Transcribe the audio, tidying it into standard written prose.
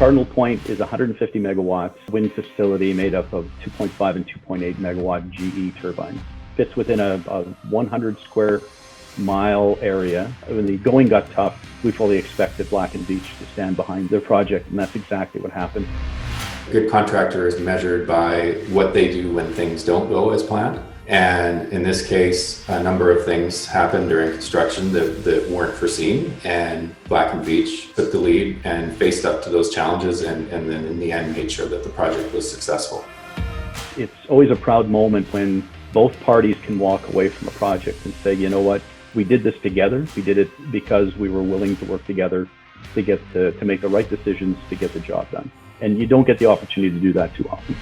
Cardinal Point is 150 megawatts wind facility made up of 2.5 and 2.8 megawatt GE turbines. Fits within a 100 square mile area. When the going got tough, we fully expected Black & Veatch to stand behind their project, and that's exactly what happened. A good contractor is measured by what they do when things don't go as planned. And in this case, a number of things happened during construction that weren't foreseen, and Black & Veatch took the lead and faced up to those challenges, and then in the end made sure that the project was successful. It's always a proud moment when both parties can walk away from a project and say, you know what, we did this together. We did it because we were willing to work together to make the right decisions to get the job done. And you don't get the opportunity to do that too often.